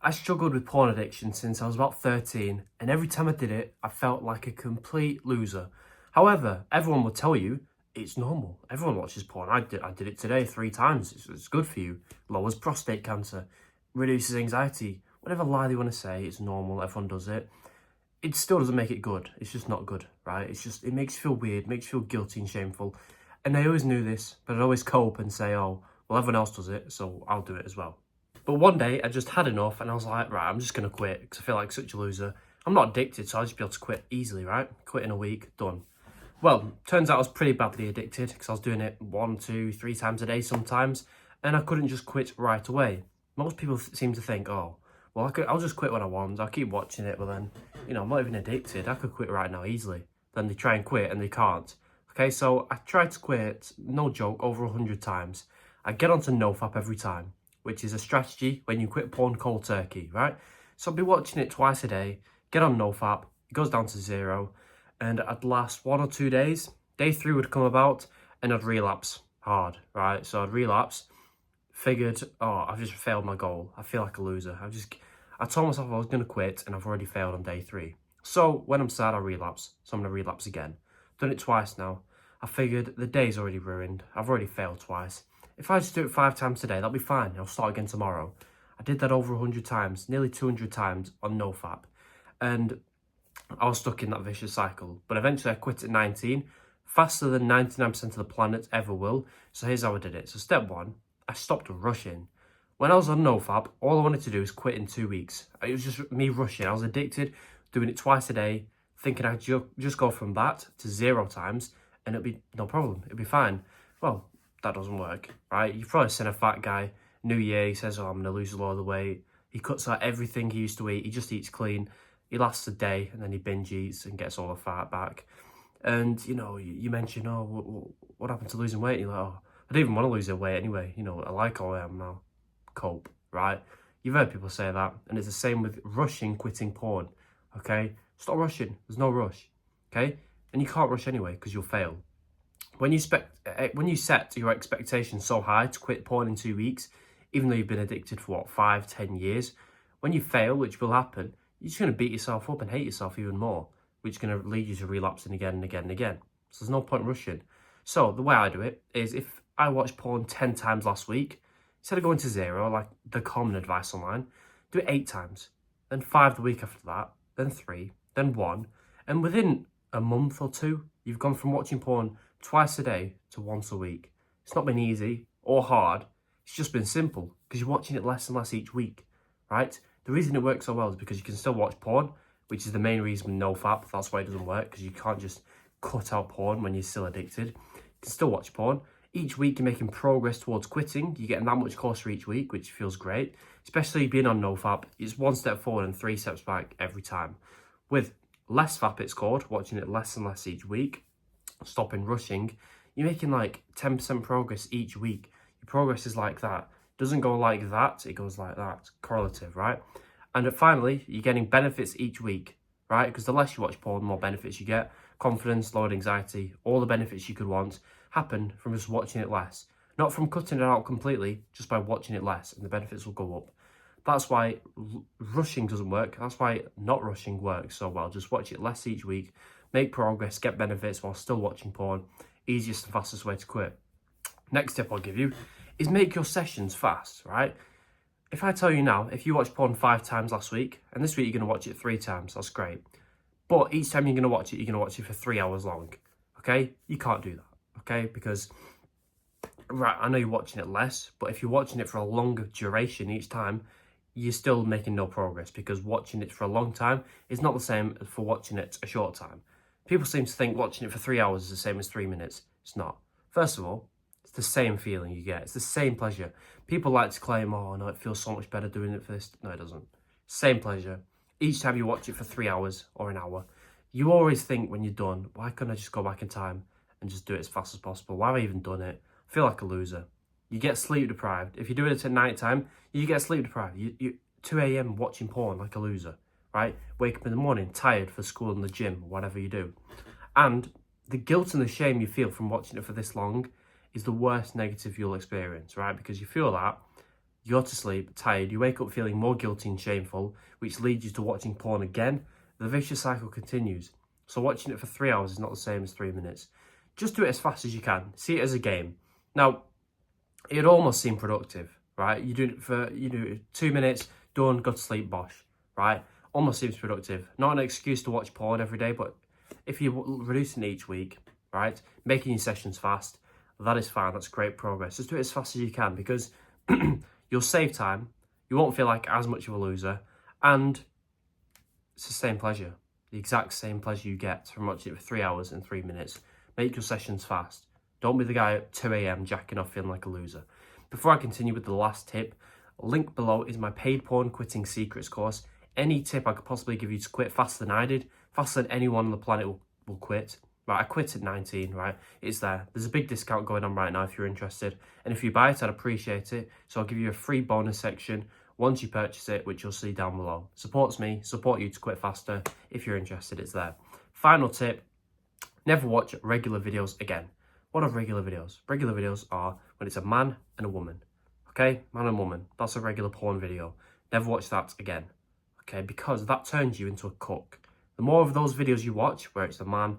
I struggled with porn addiction since I was about 13, and every time I did it, I felt like a complete loser. However, everyone will tell you it's normal. Everyone watches porn. I did it today 3 times. It's good for you. Lowers prostate cancer, reduces anxiety. Whatever lie they want to say, it's normal. Everyone does it. It still doesn't make it good. It's just not good, right? It makes you feel weird, makes you feel guilty and shameful. And I always knew this, but I'd always cope and say, oh, well, everyone else does it, so I'll do it as well. But one day I just had enough and I was like, right, I'm just going to quit because I feel like such a loser. I'm not addicted, so I'll just be able to quit easily, right? Quit in a week, done. Well, turns out I was pretty badly addicted because I was doing it 1, 2, 3 times a day sometimes, and I couldn't just quit right away. Most people seem to think, oh, well, I'll just quit when I want. I'll keep watching it, but then, I'm not even addicted. I could quit right now easily. Then they try and quit and they can't. Okay, so I tried to quit, no joke, over 100 times. I get onto NoFap every time, which is a strategy when you quit porn cold turkey, right? So I'll be watching it twice a day, get on NoFap, it goes down to 0, and I'd last 1 or 2 days. Day 3 would come about, and I'd relapse hard, right? So I'd relapse, figured, oh, I've just failed my goal. I feel like a loser. I told myself I was going to quit, and I've already failed on day 3. So when I'm sad, I relapse. So I'm going to relapse again. Done it twice now. I figured the day's already ruined. I've already failed twice. If I just do it 5 times today, that'll be fine. I'll start again tomorrow. I did that over 100 times, nearly 200 times on NoFap. And I was stuck in that vicious cycle. But eventually I quit at 19, faster than 99% of the planet ever will. So here's how I did it. So step 1, I stopped rushing. When I was on NoFap, all I wanted to do was quit in 2 weeks. It was just me rushing. I was addicted, doing it twice a day, thinking I'd just go from that to 0 times, and it'd be no problem. It'd be fine. Well, that doesn't work, right? You've probably seen a fat guy, New Year, he says, oh, I'm going to lose a lot of the weight. He cuts out everything he used to eat. He just eats clean. He lasts a day, and then he binge eats and gets all the fat back. And, you mention, oh, what happened to losing weight? You're like, oh, I don't even want to lose the weight anyway. I like how I am now. Cope, right? You've heard people say that, and it's the same with rushing quitting porn, okay? Stop rushing. There's no rush, okay? And you can't rush anyway because you'll fail. When you set your expectations so high to quit porn in 2 weeks, even though you've been addicted for 5, 10 years, when you fail, which will happen, you're just going to beat yourself up and hate yourself even more, which is going to lead you to relapsing again and again and again. So there's no point rushing. So the way I do it is if I watched porn 10 times last week, instead of going to 0, like the common advice online, do it 8 times, then 5 the week after that, then 3, then 1, and within a month or 2, you've gone from watching porn twice a day to once a week. It's not been easy or hard, it's just been simple, because you're watching it less and less each week, right? The reason it works so well is because you can still watch porn, which is the main reason with NoFap, that's why it doesn't work, because you can't just cut out porn when you're still addicted. You can still watch porn. Each week you're making progress towards quitting. You're getting that much closer each week, which feels great. Especially being on NoFap, it's 1 step forward and 3 steps back every time. With less FAP, it's called, watching it less and less each week, stopping rushing, you're making like 10% progress each week. Your progress is like that. It doesn't go like that, it goes like that. Correlative, right? And finally, you're getting benefits each week, right? Because the less you watch porn, the more benefits you get. Confidence, lowered anxiety, all the benefits you could want happen from just watching it less. Not from cutting it out completely, just by watching it less, and the benefits will go up. That's why rushing doesn't work. That's why not rushing works so well. Just watch it less each week, make progress, get benefits while still watching porn. Easiest and fastest way to quit. Next tip I'll give you is make your sessions fast, right? If I tell you now, if you watched porn 5 times last week, and this week you're going to watch it 3 times, that's great. But each time you're going to watch it for 3 hours long, okay? You can't do that, okay? Because, right, I know you're watching it less, but if you're watching it for a longer duration each time, you're still making no progress, because watching it for a long time is not the same as for watching it a short time. People seem to think watching it for 3 hours is the same as 3 minutes. It's not. First of all, it's the same feeling you get. It's the same pleasure. People like to claim, oh, no, it feels so much better doing it for this. No, it doesn't. Same pleasure. Each time you watch it for 3 hours or an hour, you always think when you're done, why couldn't I just go back in time and just do it as fast as possible? Why have I even done it? I feel like a loser. You get sleep deprived. If you're doing it at night time, you get sleep deprived. You 2 a.m. watching porn like a loser, right? Wake up in the morning tired for school and the gym, whatever you do. And the guilt and the shame you feel from watching it for this long is the worst negative you'll experience, right? Because you feel that, you go to sleep tired, you wake up feeling more guilty and shameful, which leads you to watching porn again. The vicious cycle continues. So watching it for 3 hours is not the same as 3 minutes. Just do it as fast as you can. See it as a game. Now, it'd almost seem productive, right? You do it for 2 minutes, done, go to sleep, bosh, right? Almost seems productive. Not an excuse to watch porn every day, but if you're reducing each week, right, making your sessions fast, that is fine. That's great progress. Just do it as fast as you can, because you'll save time. You won't feel like as much of a loser, and it's the same pleasure. The exact same pleasure you get from watching it for 3 hours and 3 minutes. Make your sessions fast. Don't be the guy at 2 a.m. jacking off feeling like a loser. Before I continue with the last tip, link below is my paid porn quitting secrets course. Any tip I could possibly give you to quit faster than I did, faster than anyone on the planet will quit. Right, I quit at 19, right? It's there. There's a big discount going on right now if you're interested. And if you buy it, I'd appreciate it. So I'll give you a free bonus section once you purchase it, which you'll see down below. Supports me, support you to quit faster. If you're interested, it's there. Final tip, never watch regular videos again. What are regular videos? Regular videos are when it's a man and a woman. Okay, man and woman. That's a regular porn video. Never watch that again. Okay, because that turns you into a cook. The more of those videos you watch, where it's a man,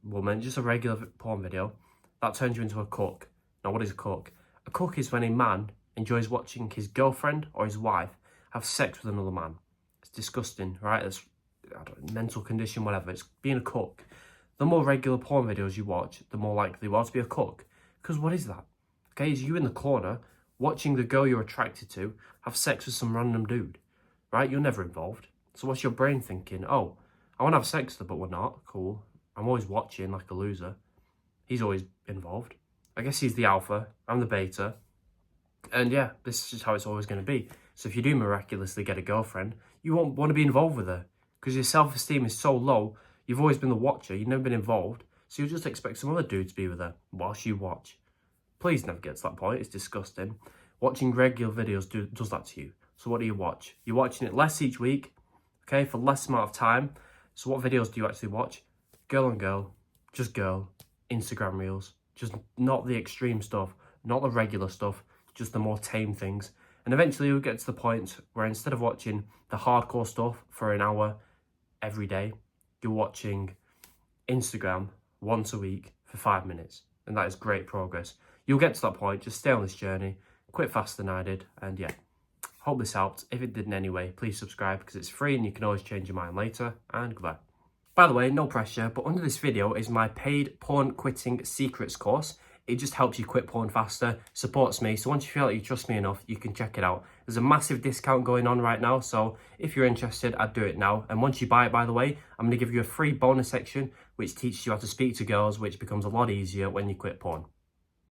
woman, just a regular porn video, that turns you into a cook. Now, what is a cook? A cook is when a man enjoys watching his girlfriend or his wife have sex with another man. It's disgusting, right? It's mental condition, whatever. It's being a cook. The more regular porn videos you watch, the more likely you are to be a cook. Because what is that? Okay, is you in the corner watching the girl you're attracted to have sex with some random dude, right? You're never involved. So what's your brain thinking? Oh, I want to have sex with her, but we're not. Cool. I'm always watching like a loser. He's always involved. I guess he's the alpha, I'm the beta. And yeah, this is just how it's always going to be. So if you do miraculously get a girlfriend, you won't want to be involved with her because your self-esteem is so low. You've always been the watcher. You've never been involved. So you'll just expect some other dude to be with her whilst you watch. Please never get to that point. It's disgusting. Watching regular videos does that to you. So what do you watch? You're watching it less each week, okay, for less amount of time. So what videos do you actually watch? Girl on girl, just girl, Instagram reels, just not the extreme stuff, not the regular stuff, just the more tame things. And eventually you'll get to the point where instead of watching the hardcore stuff for an hour every day, you're watching Instagram once a week for 5 minutes. And that is great progress. You'll get to that point, just stay on this journey, quit faster than I did, and yeah. Hope this helped. If it did in any way, please subscribe because it's free and you can always change your mind later, and goodbye. By the way, no pressure, but under this video is my paid porn quitting secrets course. It just helps you quit porn faster, supports me, so once you feel like you trust me enough, you can check it out. There's a massive discount going on right now, so if you're interested, I'd do it now. And once you buy it, by the way, I'm going to give you a free bonus section which teaches you how to speak to girls, which becomes a lot easier when you quit porn.